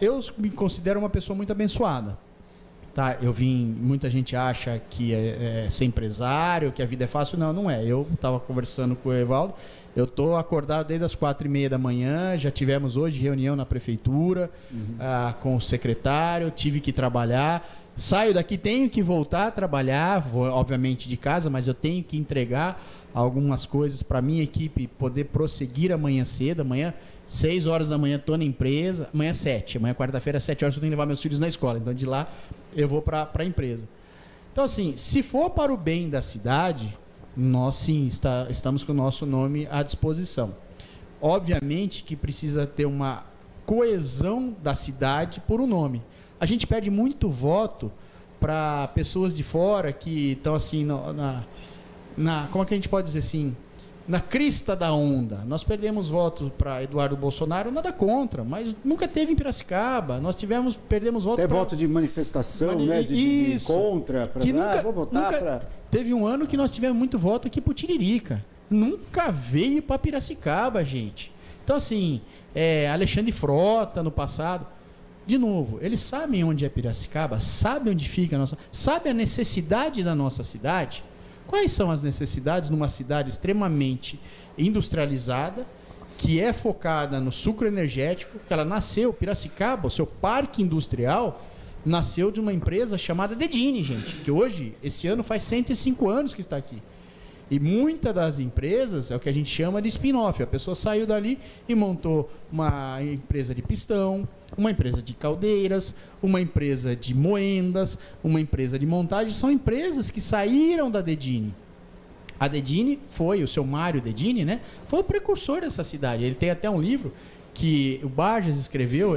eu me considero uma pessoa muito abençoada. Tá, muita gente acha que é ser empresário, que a vida é fácil. Não, não é. Eu estava conversando com o Evaldo, eu estou acordado desde as 4h30 da manhã, já tivemos hoje reunião na prefeitura, com o secretário, tive que trabalhar, saio daqui, tenho que voltar a trabalhar, vou, obviamente de casa, mas eu tenho que entregar algumas coisas para a minha equipe poder prosseguir amanhã cedo, amanhã 6 horas da manhã estou na empresa, amanhã 7, amanhã quarta-feira 7 horas eu tenho que levar meus filhos na escola, então de lá eu vou para a empresa. Então assim, se for para o bem da cidade, nós sim estamos com o nosso nome à disposição. Obviamente que precisa ter uma coesão da cidade por um nome. A gente perde muito voto para pessoas de fora que estão assim como é que a gente pode dizer assim, na crista da onda. Nós perdemos voto para Eduardo Bolsonaro, nada contra, mas nunca teve em Piracicaba. Perdemos voto. Até voto de manifestação, né? De contra. Vou votar para. Teve um ano que nós tivemos muito voto aqui pro Tiririca. Nunca veio para Piracicaba, gente. Então, assim, Alexandre Frota no passado. De novo, eles sabem onde é Piracicaba, sabem onde fica a nossa. Sabem a necessidade da nossa cidade. Quais são as necessidades numa cidade extremamente industrializada, que é focada no sucro energético, que ela nasceu, Piracicaba, o seu parque industrial, nasceu de uma empresa chamada Dedini, gente, que hoje, esse ano, faz 105 anos que está aqui. E muitas das empresas é o que a gente chama de spin-off. A pessoa saiu dali e montou uma empresa de pistão, uma empresa de caldeiras, uma empresa de moendas, uma empresa de montagem. São empresas que saíram da Dedini. A Dedini o seu Mário Dedini, né? Foi o precursor dessa cidade. Ele tem até um livro que o Barges escreveu,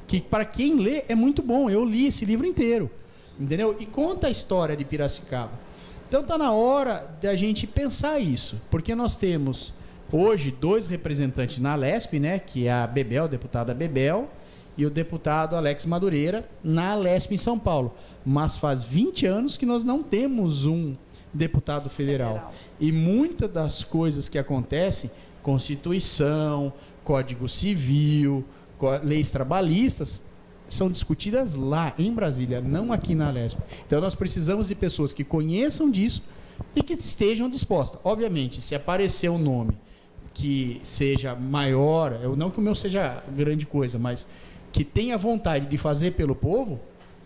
que para quem lê é muito bom. Eu li esse livro inteiro, entendeu? E conta a história de Piracicaba. Então está na hora de a gente pensar isso, porque nós temos hoje 2 representantes na Alesp, né, que é a Bebel, a deputada Bebel, e o deputado Alex Madureira na Alesp em São Paulo. Mas faz 20 anos que nós não temos um deputado federal. E muitas das coisas que acontecem, Constituição, Código Civil, leis trabalhistas, são discutidas lá em Brasília, não aqui na Alesp. Então nós precisamos de pessoas que conheçam disso e que estejam dispostas. Obviamente, se aparecer um nome que seja maior, não que o meu seja grande coisa, mas que tenha vontade de fazer pelo povo,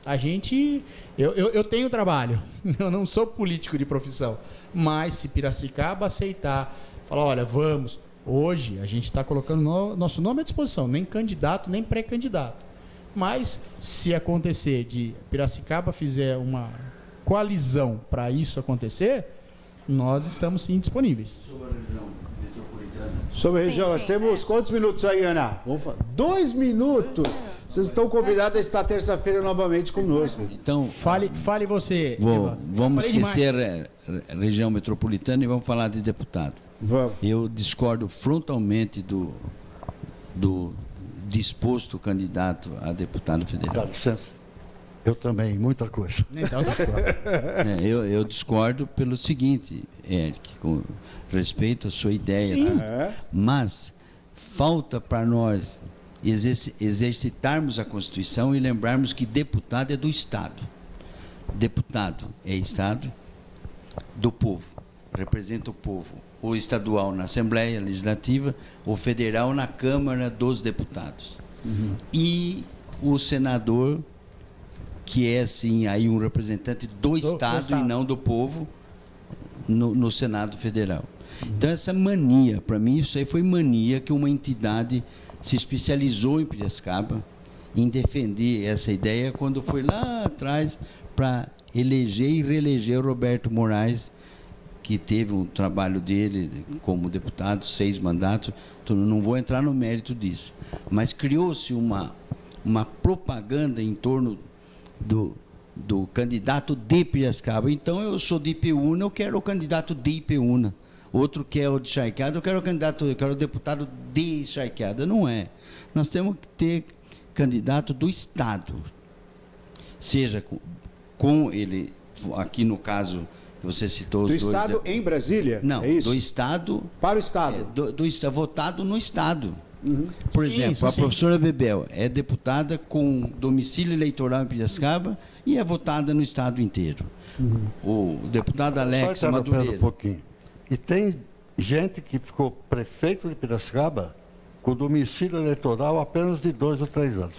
a gente... Eu tenho trabalho, eu não sou político de profissão, mas se Piracicaba aceitar, falar, olha, vamos, hoje a gente está colocando nosso nome à disposição, nem candidato, nem pré-candidato. Mas se acontecer de Piracicaba fizer uma coalizão para isso acontecer, nós estamos sim disponíveis. Sobre a região metropolitana. Sobre a região, nós temos quantos minutos aí, Ana? Vamos falar. 2 minutos. Vocês estão convidados a estar terça-feira novamente conosco. Então, Fale você. vamos esquecer a região metropolitana e vamos falar de deputado. Vamos. Eu discordo frontalmente do disposto candidato a deputado Dá federal. licença. Eu também, muita coisa. Então, tá claro. Eu discordo pelo seguinte, Eric, com respeito à sua ideia, Sim. tá? Mas falta para nós exercitarmos a Constituição e lembrarmos que deputado é do Estado. Deputado é Estado do povo, representa o povo. O estadual na Assembleia Legislativa, o federal na Câmara dos Deputados. E o senador, que é, sim, aí um representante do Estado e não do povo, no Senado Federal. Então, essa mania, para mim, isso aí foi mania que uma entidade se especializou em Piracicaba, em defender essa ideia, quando foi lá atrás para eleger e reeleger o Roberto Moraes, que teve um trabalho dele como deputado, 6 mandatos, então não vou entrar no mérito disso. Mas criou-se uma propaganda em torno do candidato de Piracicaba. Então, eu sou de Ipeúna, eu quero o candidato de Ipeúna. Outro quer o de Charqueada, eu quero o deputado de Charqueada. Não é. Nós temos que ter candidato do Estado. Seja com ele, aqui no caso... Você citou os do dois... Estado em Brasília? Não, é isso? do Estado... Para o Estado. Votado no Estado. Uhum. Por Sim, exemplo, isso a sim. professora Bebel é deputada com domicílio eleitoral em Piracicaba e é votada no Estado inteiro. O deputado Alex Só Madureira... um pouquinho. E tem gente que ficou prefeito de Piracicaba com domicílio eleitoral apenas de 2 ou 3 anos.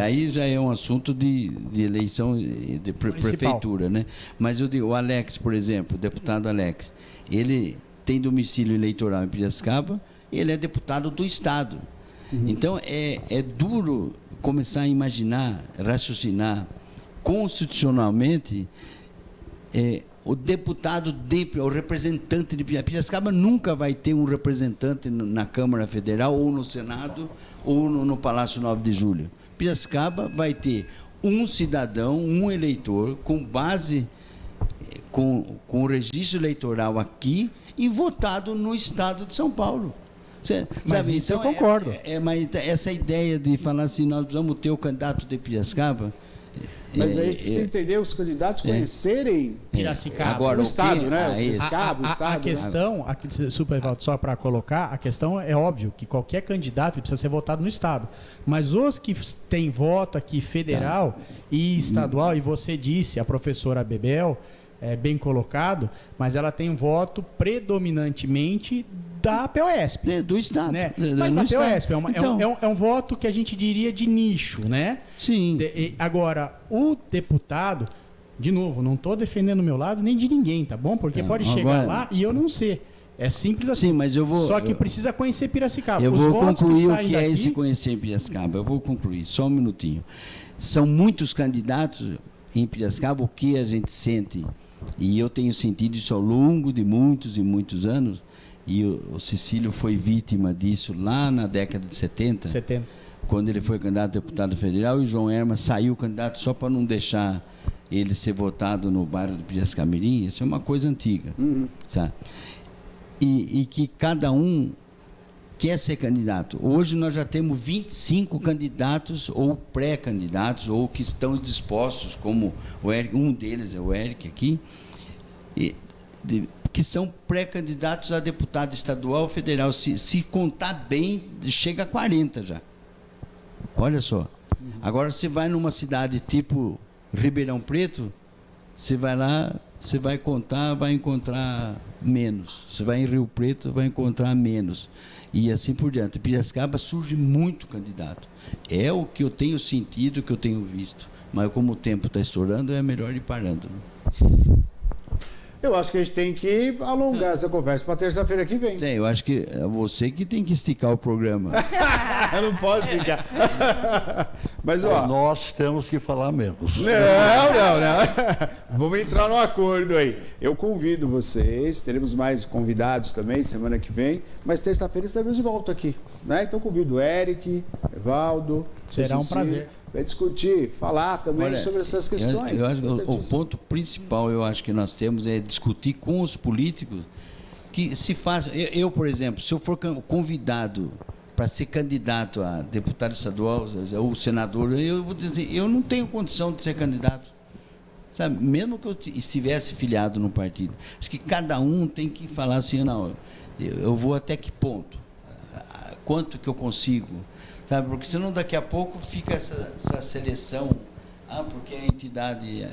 Aí já é um assunto de eleição de prefeitura, né? Mas eu digo, o Alex, por exemplo, o deputado Alex, ele tem domicílio eleitoral em Piracicaba, ele é deputado do Estado. Então, é duro começar a imaginar, raciocinar constitucionalmente o deputado, o representante de Piracicaba nunca vai ter um representante na Câmara Federal ou no Senado ou no Palácio 9 de Julho. Piracicaba vai ter um cidadão, um eleitor, com base, com o registro eleitoral aqui e votado no Estado de São Paulo. Mas isso eu concordo. Mas essa ideia de falar assim, nós precisamos ter o candidato de Piracicaba... Mas aí a gente precisa entender os candidatos conhecerem Piracicaba. Agora, o Estado, que, né? aí, O Estado, a questão, Super Evaldo, só para colocar, a questão é óbvio que qualquer candidato precisa ser votado no Estado. Mas os que têm voto aqui federal e estadual, e você disse, a professora Bebel, bem colocado, mas ela tem voto predominantemente da POSP. Do Estado. Né? Do Mas da Estado. POSP é um voto que a gente diria de nicho, né? Sim. Agora, o deputado, de novo, não estou defendendo o meu lado nem de ninguém, tá bom? Porque pode chegar lá e eu não ser. É simples assim. Sim, mas eu vou... Só que precisa conhecer Piracicaba. Eu Os vou votos concluir o saem que é daqui- esse conhecer Piracicaba. Eu vou concluir, só um minutinho. São muitos candidatos em Piracicaba, o que a gente sente, e eu tenho sentido isso ao longo de muitos e muitos anos, e o Cecílio foi vítima disso lá na década de 70, quando ele foi candidato a deputado federal, e o João Herman saiu candidato só para não deixar ele ser votado no bairro do Piracicamirim. Isso é uma coisa antiga, sabe? E que cada um quer ser candidato. Hoje nós já temos 25 candidatos ou pré-candidatos ou que estão dispostos, como o Eric, um deles é o Eric aqui, que são pré-candidatos a deputado estadual ou federal. Se contar bem, chega a 40 já. Olha só. Agora, você vai numa cidade tipo Ribeirão Preto, você vai lá, você vai contar, vai encontrar menos. Você vai em Rio Preto, vai encontrar menos. E assim por diante. Piracicaba surge muito candidato. É o que eu tenho sentido, o que eu tenho visto. Mas como o tempo está estourando, é melhor ir parando. Eu acho que a gente tem que alongar essa conversa para terça-feira que vem. Eu acho que é você que tem que esticar o programa. Eu não posso esticar. Mas, ó... Nós temos que falar menos. Não. Vamos entrar num acordo aí. Eu convido vocês, teremos mais convidados também semana que vem, mas terça-feira estaremos de volta aqui, né? Então convido o Eric, Evaldo. Será um prazer. Vai discutir, falar também sobre essas questões. Eu acho que o ponto principal, eu acho que nós temos é discutir com os políticos que se faz. Eu, por exemplo, se eu for convidado para ser candidato a deputado estadual ou senador, eu vou dizer, eu não tenho condição de ser candidato. Sabe? Mesmo que eu estivesse filiado no partido. Acho que cada um tem que falar assim, não, eu vou até que ponto? Quanto que eu consigo? Sabe? Porque senão daqui a pouco fica essa seleção, porque a entidade,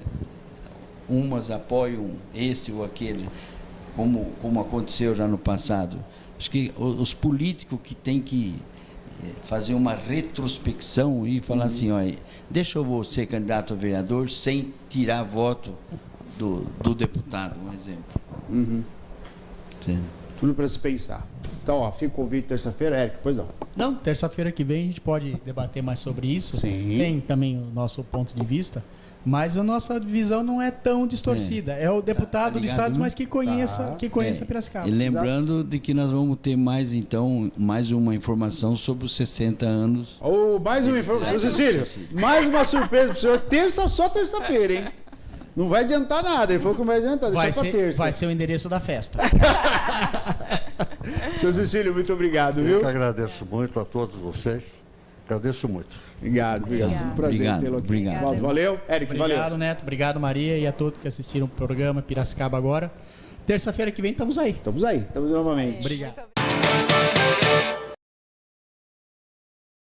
umas apoiam esse ou aquele, como aconteceu já no passado. Acho que os políticos que têm que fazer uma retrospecção e falar assim, olha, deixa eu ser candidato a vereador sem tirar voto do deputado, um exemplo. Tudo para se pensar. Então, ó, fica o convite terça-feira, Eric, pois não. Não, terça-feira que vem a gente pode debater mais sobre isso. Sim. Tem também o nosso ponto de vista, mas a nossa visão não é tão distorcida. É o deputado do Estado, mas que conheça Piracicaba. E lembrando de que nós vamos ter mais uma informação sobre os 60 anos. Mais uma informação, Cecílio, mais uma surpresa para o senhor, só terça-feira, hein? Não vai adiantar nada, ele falou que não vai adiantar, deixa para terça. Vai ser o endereço da festa. Seu Cecílio, muito obrigado, viu? Eu que agradeço muito a todos vocês. Agradeço muito. Obrigado. Sempre um prazer tê-lo aqui. Obrigado. Valeu, Eric, valeu. Obrigado, Neto. Obrigado, Maria, e a todos que assistiram o programa Piracicaba Agora. Terça-feira que vem estamos aí. Estamos novamente. Obrigado.